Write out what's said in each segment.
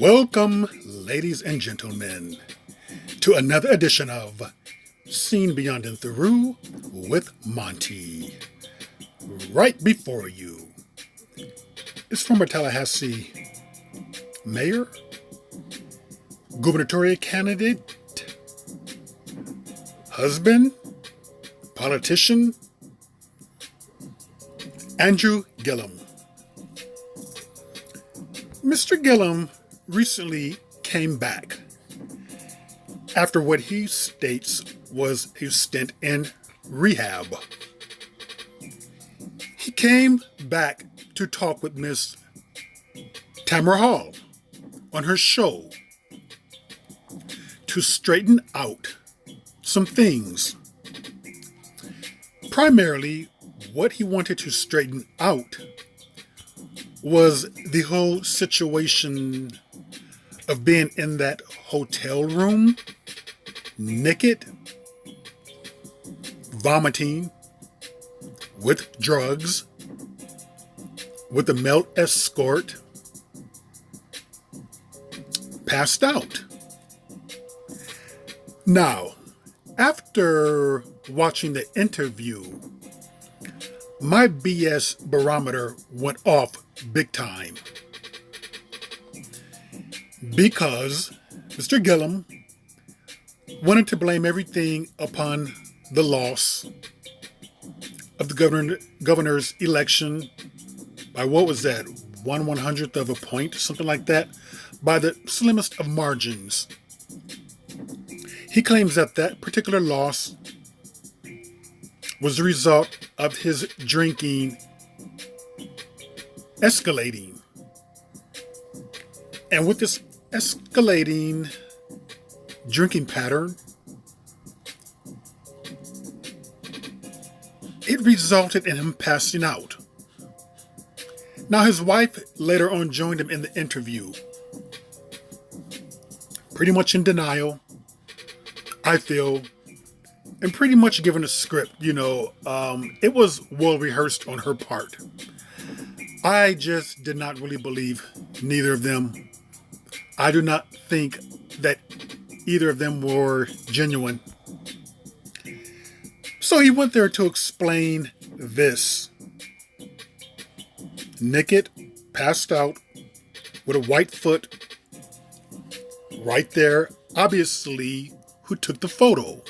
Welcome, ladies and gentlemen, to another edition of Seen Beyond and Through with Monty. Right before you is former Tallahassee mayor, gubernatorial candidate, husband, politician, Andrew Gillum. Mr. Gillum recently came back after what he states was a stint in rehab. He came back to talk with Miss Tamara Hall on her show to straighten out some things. Primarily, what he wanted to straighten out was the whole situation of being in that hotel room, naked, vomiting, with drugs, with a male escort, passed out. Now, after watching the interview, my BS barometer went off big time because Mr. Gillum wanted to blame everything upon the loss of the governor's election by what was that, 1/100th of a point, something like that, by the slimmest of margins. He claims that that particular loss was the result of his drinking escalating. And with this escalating drinking pattern, it resulted in him passing out. Now, his wife later on joined him in the interview, pretty much in denial, I feel, and pretty much given a script. It was well rehearsed on her part. I just did not really believe neither of them. I do not think that either of them were genuine. So he went there to explain this. Naked, passed out, with a white foot, right there, obviously, who took the photo.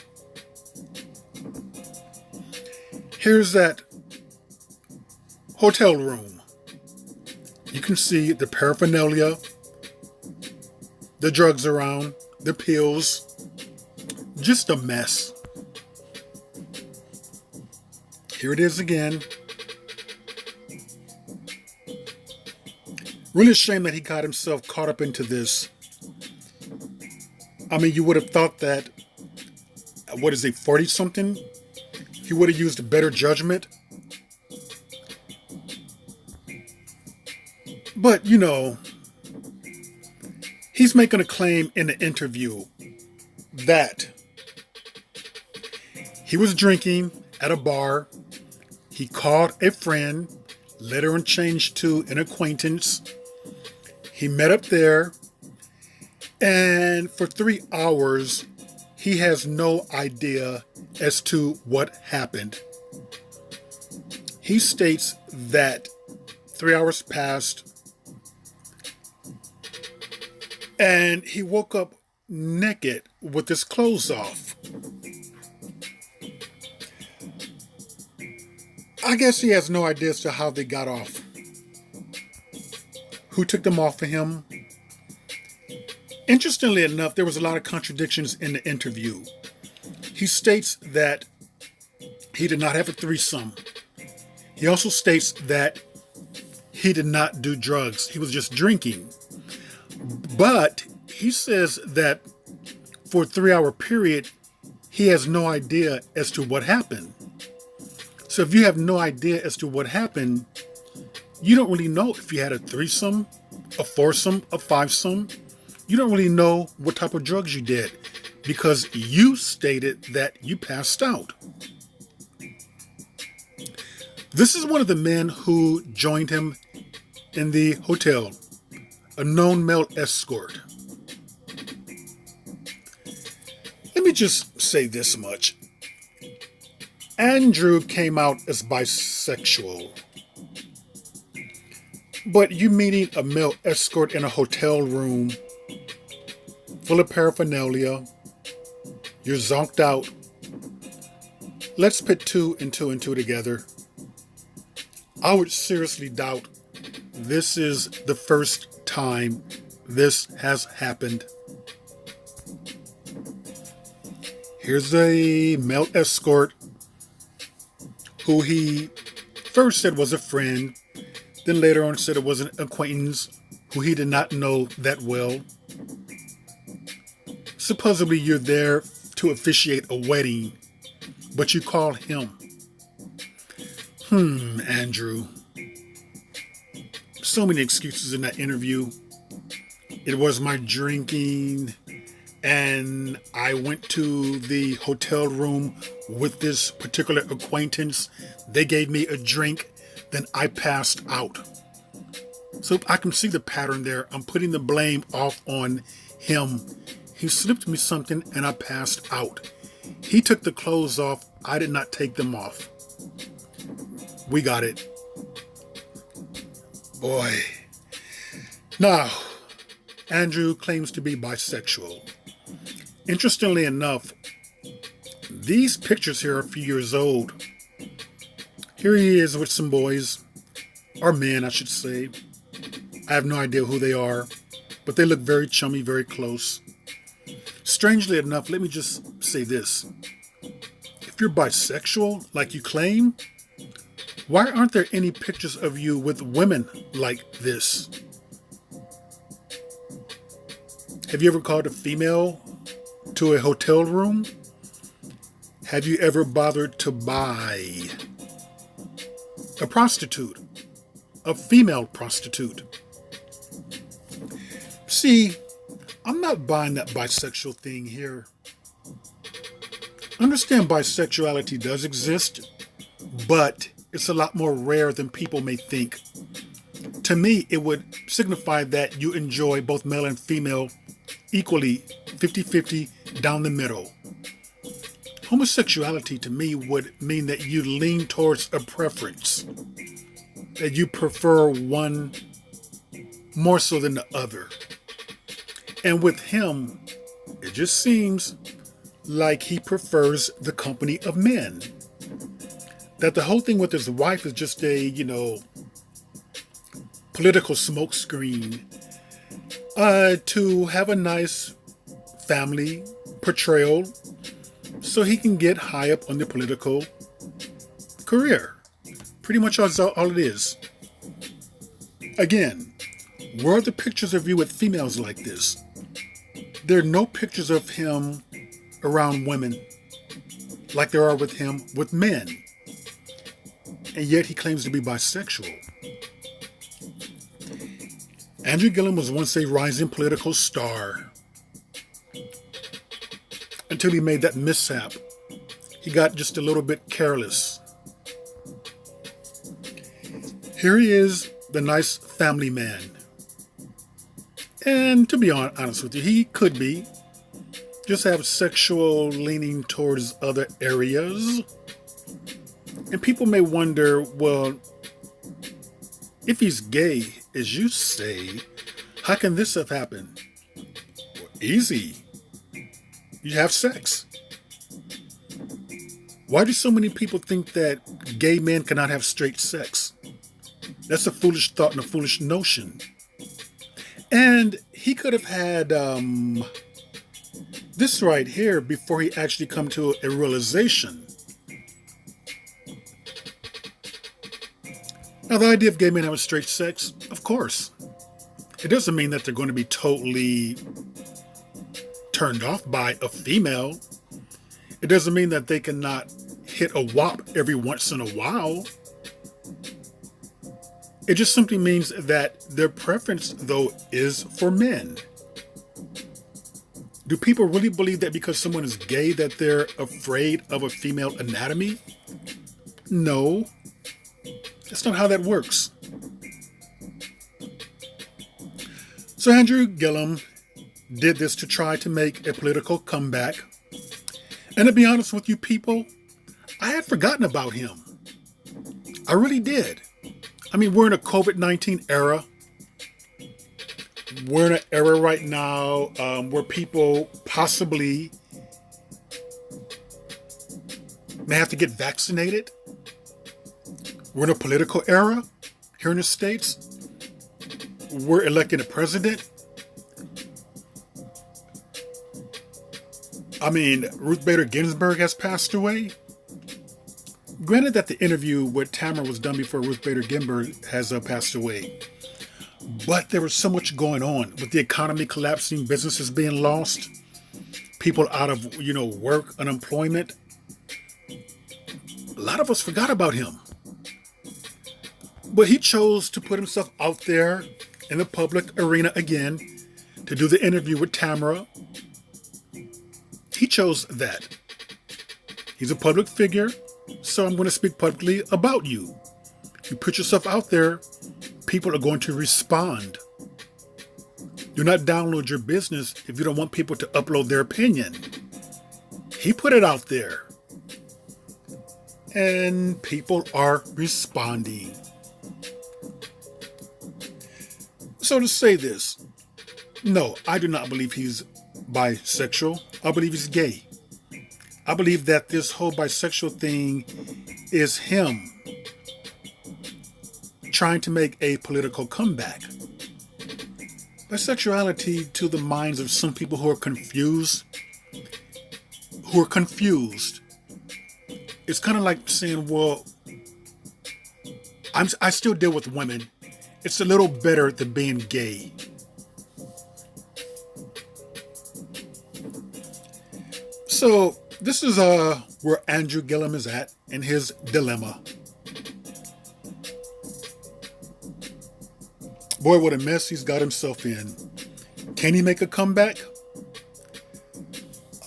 Here's that hotel room. You can see the paraphernalia, the drugs around, the pills, just a mess. Here it is again. Really a shame that he got himself caught up into this. I mean, you would have thought that, 40-something? He would have used a better judgment. But, he's making a claim in the interview that he was drinking at a bar. He called a friend, later on changed to an acquaintance. He met up there, and for 3 hours, he has no idea as to what happened. He states that 3 hours passed, and he woke up naked with his clothes off. I guess he has no idea as to how they got off. Who took them off for him? Interestingly enough, there was a lot of contradictions in the interview. He states that he did not have a threesome. He also states that he did not do drugs. He was just drinking. But he says that for a 3-hour period, he has no idea as to what happened. So if you have no idea as to what happened, you don't really know if you had a threesome, a foursome, a fivesome. You don't really know what type of drugs you did because you stated that you passed out. This is one of the men who joined him in the hotel a known male escort. Let me just say this much. Andrew came out as bisexual. But you meeting a male escort in a hotel room full of paraphernalia, you're zonked out. Let's put two and two and two together. I would seriously doubt this is the first time this has happened. Here's a male escort who he first said was a friend, then later on said it was an acquaintance who he did not know that well. Supposedly you're there to officiate a wedding, but you call him. Andrew. So many excuses in that interview. It was my drinking, and I went to the hotel room with this particular acquaintance. They gave me a drink, then I passed out. So I can see the pattern there. I'm putting the blame off on him. He slipped me something and I passed out. He took the clothes off. I did not take them off. We got it. Boy. Now, Andrew claims to be bisexual. Interestingly enough, these pictures here are a few years old. Here he is with some boys, or men, I should say. I have no idea who they are, but they look very chummy, very close. Strangely enough, let me just say this. If you're bisexual, like you claim, why aren't there any pictures of you with women like this? Have you ever called a female to a hotel room? Have you ever bothered to buy a prostitute, a female prostitute? See, I'm not buying that bisexual thing here. Understand bisexuality does exist, but it's a lot more rare than people may think. To me, it would signify that you enjoy both male and female equally, 50-50 down the middle. Homosexuality to me would mean that you lean towards a preference, that you prefer one more so than the other. And with him, it just seems like he prefers the company of men. That the whole thing with his wife is just a, political smokescreen to have a nice family portrayal so he can get high up on the political career. Pretty much all it is. Again, where are the pictures of you with females like this? There are no pictures of him around women like there are with him with men. And yet he claims to be bisexual. Andrew Gillum was once a rising political star until he made that mishap. He got just a little bit careless. Here he is, the nice family man. And to be honest with you, he could be. Just have sexual leaning towards other areas. And people may wonder, well, if he's gay, as you say, how can this have happened? Well, easy. You have sex. Why do so many people think that gay men cannot have straight sex? That's a foolish thought and a foolish notion. And he could have had this right here before he actually come to a realization. Now, the idea of gay men having straight sex, of course, it doesn't mean that they're going to be totally turned off by a female. It doesn't mean that they cannot hit a whop every once in a while. It just simply means that their preference, though, is for men. Do people really believe that because someone is gay that they're afraid of a female anatomy? No. That's not how that works. So Andrew Gillum did this to try to make a political comeback. And to be honest with you people, I had forgotten about him. I really did. I mean, we're in a COVID-19 era. We're in an era right now where people possibly may have to get vaccinated. We're in a political era here in the States. We're electing a president. I mean, Ruth Bader Ginsburg has passed away. Granted that the interview with Tamara was done before Ruth Bader Ginsburg has passed away. But there was so much going on with the economy collapsing, businesses being lost, people out of, work, unemployment. A lot of us forgot about him. But he chose to put himself out there in the public arena again to do the interview with Tamara. He chose that. He's a public figure, so I'm going to speak publicly about you. You put yourself out there, people are going to respond. Do not download your business if you don't want people to upload their opinion. He put it out there. And people are responding. So to say this, no, I do not believe he's bisexual. I believe he's gay. I believe that this whole bisexual thing is him trying to make a political comeback. Bisexuality, to the minds of some people who are confused, it's kind of like saying, well, I still deal with women. It's a little better than being gay. So this is where Andrew Gillum is at in his dilemma. Boy, what a mess he's got himself in. Can he make a comeback?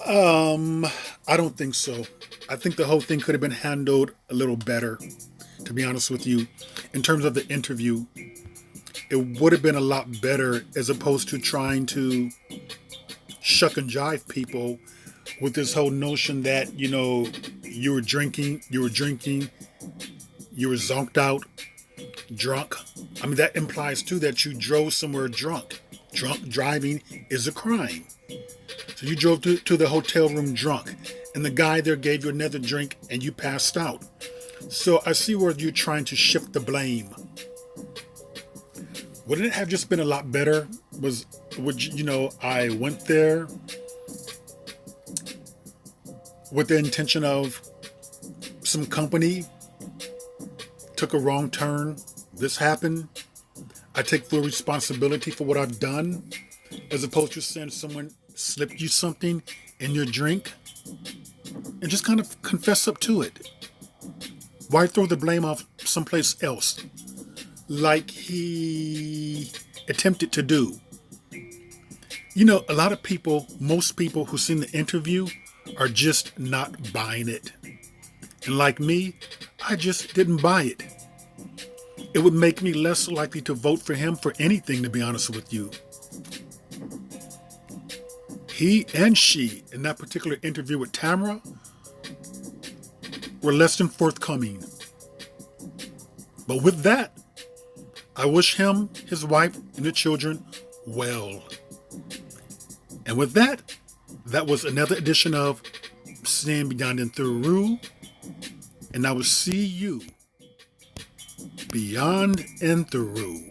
I don't think so. I think the whole thing could have been handled a little better, to be honest with you. In terms of the interview, it would have been a lot better as opposed to trying to shuck and jive people with this whole notion that, you were drinking, you were zonked out, drunk. I mean, that implies too that you drove somewhere drunk. Drunk driving is a crime. So you drove to the hotel room drunk, and the guy there gave you another drink and you passed out. So I see where you're trying to shift the blame. Wouldn't it have just been a lot better? I went there with the intention of some company, took a wrong turn, this happened, I take full responsibility for what I've done, as opposed to saying someone slipped you something in your drink, and just kind of confess up to it. Why throw the blame off someplace else, like he attempted to do? A lot of people, most people who've seen the interview are just not buying it. And like me, I just didn't buy it. It would make me less likely to vote for him for anything, to be honest with you. He and she, in that particular interview with Tamara, were less than forthcoming. But with that, I wish him, his wife, and the children well. And with that, that was another edition of Seeing Beyond and Through. And I will see you beyond and through.